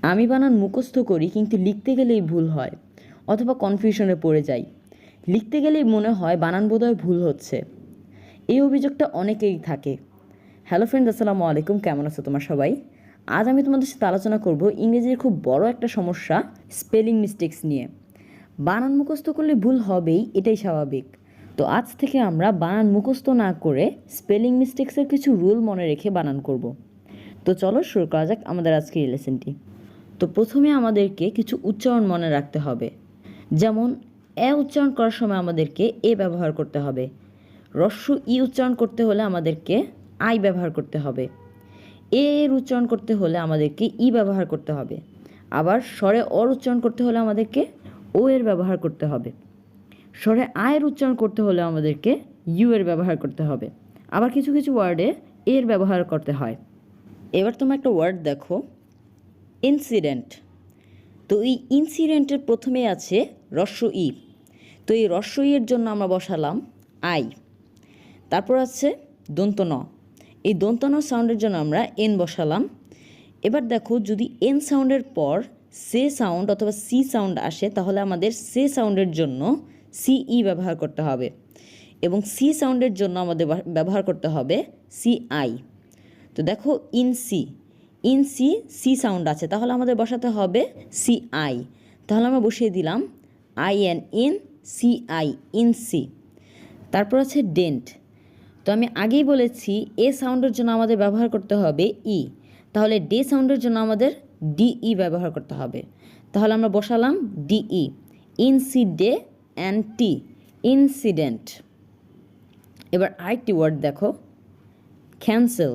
আমি বানান মুখস্থ করি কিন্তু লিখতে গেলেই ভুল হয় অথবা কনফিউশনে পড়ে যাই। লিখতে গেলেই মনে হয় বানান বোধহয় ভুল হচ্ছে। এই অভিযোগটা অনেকেই থাকে। হ্যালো ফ্রেন্ডস, আসসালামু আলাইকুম। কেমন আছো তোমরা সবাই? আজ আমি তোমাদের সাথে আলোচনা করব ইংরেজির খুব বড় একটা সমস্যা, স্পেলিং মিস্টেক্স নিয়ে। বানান মুখস্থ করলে ভুল হবেই, এটাই স্বাভাবিক। তো আজ থেকে আমরা বানান মুখস্থ না করে স্পেলিং মিস্টেক্সের কিছু রুল মনে রেখে বানান করব। তো চলো শুরু করা যাক আমাদের আজকের এই লেসনটি। তো প্রথমে আমাদেরকে কিছু উচ্চারণ মনে রাখতে হবে। যেমন এ উচ্চারণ করার সময় আমাদেরকে এ ব্যবহার করতে হবে। হ্রস্ব ই উচ্চারণ করতে হলে আমাদেরকে আই ব্যবহার করতে হবে। এর উচ্চারণ করতে হলে আমাদেরকে ই ব্যবহার করতে হবে। আবার স্বরে অর উচ্চারণ করতে হলে আমাদেরকে ও এর ব্যবহার করতে হবে। স্বরে আয়ের উচ্চারণ করতে হলে আমাদেরকে ইউ এর ব্যবহার করতে হবে। আবার কিছু কিছু ওয়ার্ডে এর ব্যবহার করতে হয়। এবার তোমরা একটা ওয়ার্ড দেখো, ইনসিডেন্ট। তো এই ইনসিডেন্টের প্রথমে আছে হ্রস্ব ই। তো এই হ্রস্ব ই এর জন্য আমরা বসালাম আই। তারপর আছে দন্ত ন। এই দন্ত ন সাউন্ডের জন্য আমরা এন বসালাম। এবার দেখো, যদি এন সাউন্ডের পর সে সাউন্ড অথবা সি সাউন্ড আসে তাহলে আমাদের সে সাউন্ডের জন্য সিই ব্যবহার করতে হবে এবং সি সাউন্ডের জন্য আমাদের ব্যবহার করতে হবে সিআই। তো দেখো, ইন সি সি সাউন্ড আছে, তাহলে আমাদের বসাতে হবে সিআই। তাহলে আমরা বসিয়ে দিলাম IN in CI, in C. তারপর আছে ডেন্ট। তো আমি আগেই বলেছি এ সাউন্ডের জন্য আমাদের ব্যবহার করতে হবে ই, তাহলে ডে সাউন্ডের জন্য আমাদের ডিই ব্যবহার করতে হবে। তাহলে আমরা বসালাম ডিই, ইনসিডে অ্যান্ড টি, ইনসিডেন্ট। এবার আরেকটি ওয়ার্ড দেখো, ক্যান্সেল।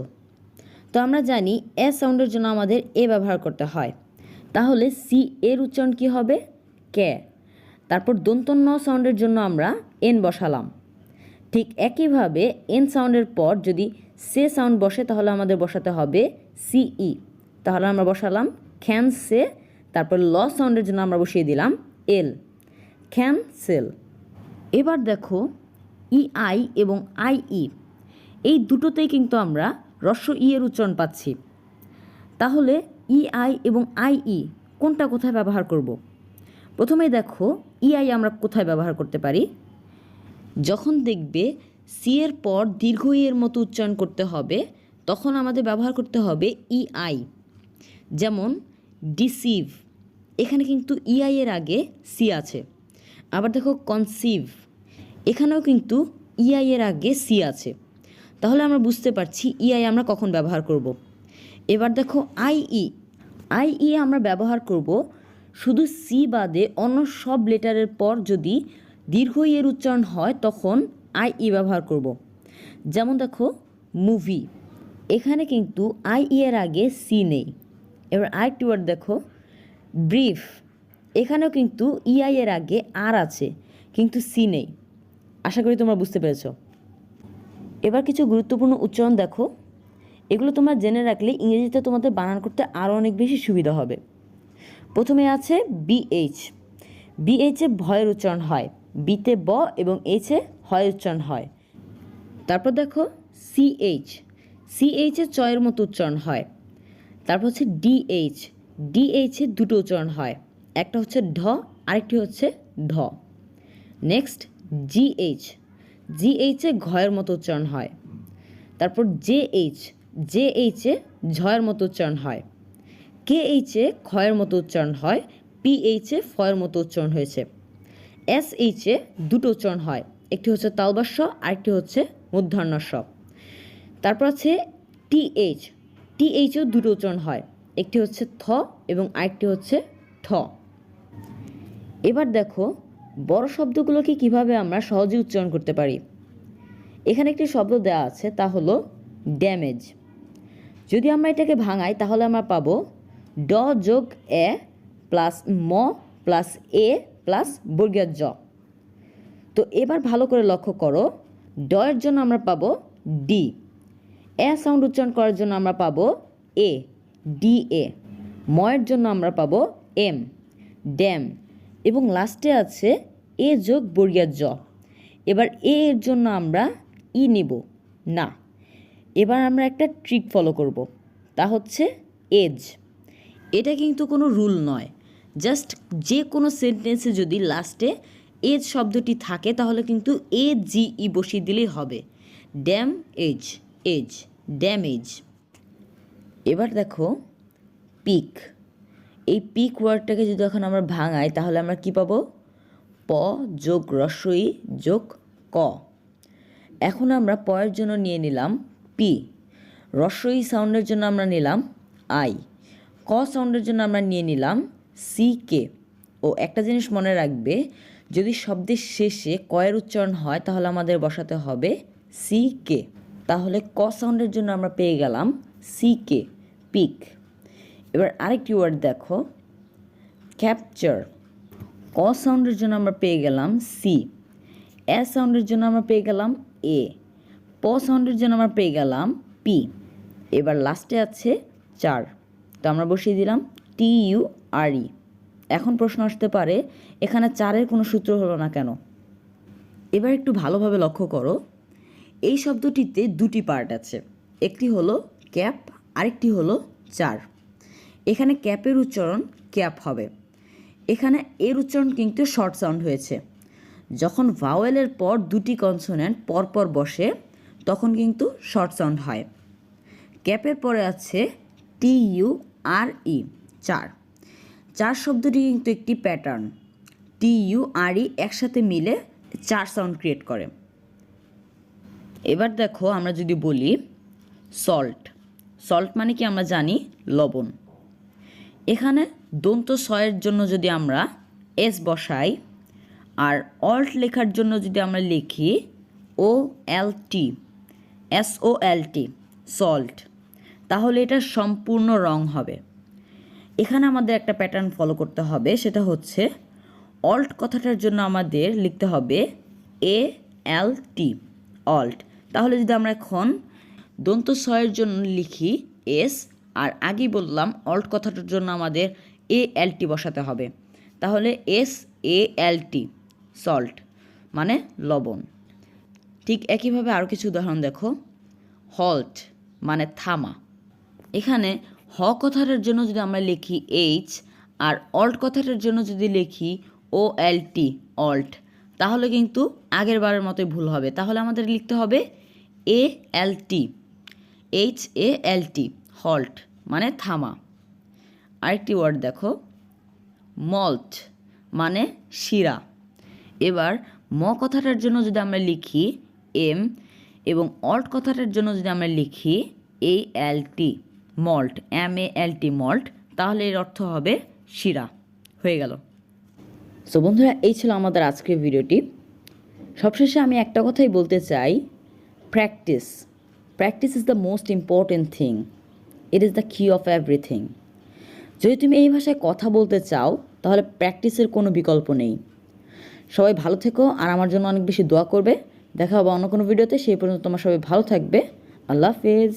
তো আমরা জানি এ সাউন্ডের জন্য আমাদের এ ব্যবহার করতে হয়, তাহলে সি এর উচ্চারণ কী হবে? কে। তারপর দন্ত ন সাউন্ডের জন্য আমরা এন বসালাম। ঠিক একইভাবে এন সাউন্ডের পর যদি সে সাউন্ড বসে তাহলে আমাদের বসাতে হবে সিই। তাহলে আমরা বসালাম ক্যানসে। তারপর ল সাউন্ডের জন্য আমরা বসিয়ে দিলাম এল, ক্যানসেল। এবার দেখো, ইআই এবং আইই এই দুটোতেই কিন্তু আমরা হ্রস্ব ই এর উচ্চারণ পাচ্ছি। তাহলে ইআই এবং আইই কোনটা কোথায় ব্যবহার করব? প্রথমে দেখো, ইআই আমরা কোথায় ব্যবহার করতে পারি? যখন দেখবে সি এর পর দীর্ঘ ই এর মতো উচ্চারণ করতে হবে তখন আমাদের ব্যবহার করতে হবে ইআই। যেমন ডিসিভ, এখানে কিন্তু ইআই এর আগে সি আছে। আবার দেখো কনসিভ, এখানেও কিন্তু ইআই এর আগে সি আছে। তাহলে আমরা বুঝতে পারছি ইআই আমরা কখন ব্যবহার করব। এবার দেখো আইই আমরা ব্যবহার করব শুধু সি বাদে অন্য সব লেটারের পর যদি দীর্ঘ ই এর উচ্চারণ হয় তখন আইই ব্যবহার করব। যেমন দেখো মুভি, এখানে কিন্তু আইই এর আগে সি নেই। এবার আরেকটি ওয়ার্ড দেখো, ব্রিফ, এখানেও কিন্তু ইআই এর আগে আর আছে কিন্তু সি নেই। আশা করি তোমরা বুঝতে পেরেছ। এবার কিছু গুরুত্বপূর্ণ উচ্চারণ দেখো, এগুলো তোমরা জেনে রাখলে ইংরেজিতে তোমাদের বানান করতে আরও অনেক বেশি সুবিধা হবে। প্রথমে আছে বিএইচ। বিএইচে ভয়ের উচ্চারণ হয়, বিতে ব এবং এইচে হয় উচ্চারণ হয়। তারপর দেখো সিএইচে চয়ের মতো উচ্চারণ হয়। তারপর হচ্ছে ডিএইচে দুটো উচ্চারণ হয়, একটা হচ্ছে ঢ, আরেকটি হচ্ছে ঢ। নেক্সট জিএইচে ঘয়ের মতো উচ্চারণ হয়। তারপর জেএইচে ঝয়ের মতো উচ্চারণ হয়। কেএইচে ক্ষয়ের মতো উচ্চারণ হয়, পিএইচে ফয়ের মতো উচ্চারণ হয়েছে। এসএইচে দুটো উচ্চারণ হয়, একটি হচ্ছে তালবাস্য আরেকটি হচ্ছে মূর্ধন্য ষ। তারপর আছে টিএইচেও দুটো উচ্চারণ হয়, একটি হচ্ছে থ এবং আরেকটি হচ্ছে ঠ। এবার দেখো বড় শব্দগুলোকে কিভাবে আমরা সহজে উচ্চারণ করতে পারি। এখানে একটি শব্দ দেওয়া আছে, তা হলো ড্যামেজ। যদি আমরা এটাকে ভাঙাই তাহলে আমরা পাবো ড যোগ এ প্লাস ম প্লাস এ প্লাস বর্গীয় জ। তো এবার ভালো করে লক্ষ্য করো, ড এর জন্য আমরা পাবো ডি, এ সাউন্ড উচ্চারণ করার জন্য আমরা পাবো এ, ডি এ। ম এর জন্য আমরা পাবো এম, ড্যাম। এবং লাস্টে আছে এ যোগ বর্গীয় জ। এবার এ এর জন্য আমরা ই নিব না। এবার আমরা একটা ট্রিক ফলো করব, তা হচ্ছে এজ। এটা কিন্তু কোনো রুল নয়, জাস্ট যে কোনো সেন্টেন্সে যদি লাস্টে এজ শব্দটি থাকে তাহলে কিন্তু AGE বসিয়ে দিলেই হবে। Dam age, age, damage. এবার দেখো পিক। এই পিক ওয়ার্ডটাকে যদি এখন আমরা ভাঙাই তাহলে আমরা কি পাবো? প যোগ রস্বই যোগ ক। এখন আমরা পয়ের জন্য নিয়ে নিলাম পি, রস্বই সাউন্ডের জন্য আমরা নিলাম আই, ক সাউন্ডের জন্য আমরা নিয়ে নিলাম CK। ও একটা জিনিস মনে রাখবে, যদি শব্দের শেষে কয়ের উচ্চারণ হয় তাহলে আমাদের বসাতে হবে CK। তাহলে ক সাউন্ডের জন্য আমরা পেয়ে গেলাম CK, পিক। এবার আরেকটি ওয়ার্ড দেখো, ক্যাপচার। ক সাউন্ডের জন্য আমরা পেয়ে গেলাম C, এ সাউন্ডের জন্য আমরা পেয়ে গেলাম A, প সাউন্ডের জন্য আমরা পেয়ে গেলাম P। এবার লাস্টে আছে চার, তো আমরা বসিয়ে দিলাম TURE। এখন প্রশ্ন আসতে পারে এখানে চারের কোনো সূত্র হলো না কেন? এবার একটু ভালোভাবে লক্ষ্য করো, এই শব্দটিতে দুটি পার্ট আছে, একটি হলো ক্যাপ, আরেকটি হলো চার। এখানে ক্যাপের উচ্চারণ ক্যাপ হবে, এখানে এর উচ্চারণ কিন্তু শর্ট সাউন্ড হয়েছে। যখন ভাওয়েলের পর দুটি কনসোনেন্ট পরপর বসে তখন কিন্তু শর্ট সাউন্ড হয়। ক্যাপের পরে আছে TURE, চার। চার শব্দটি কিন্তু একটি প্যাটার্ন, TURE একসাথে মিলে চার সাউন্ড ক্রিয়েট করে। এবার দেখো আমরা যদি বলি সল্ট, সল্ট মানে কি আমরা জানি লবণ। এখানে দন্ত সয়ের জন্য যদি আমরা S বসাই আর অল্ট লেখার জন্য যদি আমরা লিখি OLT, SOLT, সল্ট, তাহলে এটা সম্পূর্ণ রং হবে। এখানে আমাদের একটা প্যাটার্ন ফলো করতে হবে, সেটা হচ্ছে অল্ট কথাটার জন্য আমাদের লিখতে হবে ALT, অল্ট। তাহলে যদি আমরা এখন দন্ত সয়ের জন্য লিখি S, আর আগেই বললাম অল্ট কথাটার জন্য আমাদের ALT বসাতে হবে, তাহলে SALT, সল্ট মানে লবণ। ঠিক একইভাবে আরও কিছু উদাহরণ দেখো, হল্ট মানে থামা। এখানে হ কথাটার জন্য যদি আমরা লিখি H আর অল্ট কথাটার জন্য যদি লিখি OLT, অল্ট, তাহলে কিন্তু আগের বারের মতোই ভুল হবে। তাহলে আমাদের লিখতে হবে ALT, HALT, হল্ট মানে থামা। আরেকটি ওয়ার্ড দেখো, মল্ট মানে শিরা। এবার ম কথাটার জন্য যদি আমরা লিখি M এবং অল্ট কথাটার জন্য যদি আমরা লিখি ALT, মল্ট, MALT, মল্ট, তাহলে এর অর্থ হবে শিরা। হয়ে গেল। সো বন্ধুরা, এই ছিল আমাদের আজকের ভিডিওটি। সবশেষে আমি একটা কথাই বলতে চাই, practice, practice is the most important thing, it is the কি অফ এভরিথিং। যদি তুমি এই ভাষায় কথা বলতে চাও তাহলে প্র্যাকটিসের কোনো বিকল্প নেই। সবাই ভালো থেকো আর আমার জন্য অনেক বেশি দোয়া করবে। দেখা হবে অন্য কোনো ভিডিওতে। সেই পর্যন্ত তোমার সবাই ভালো থাকবে। আল্লাহ হাফেজ।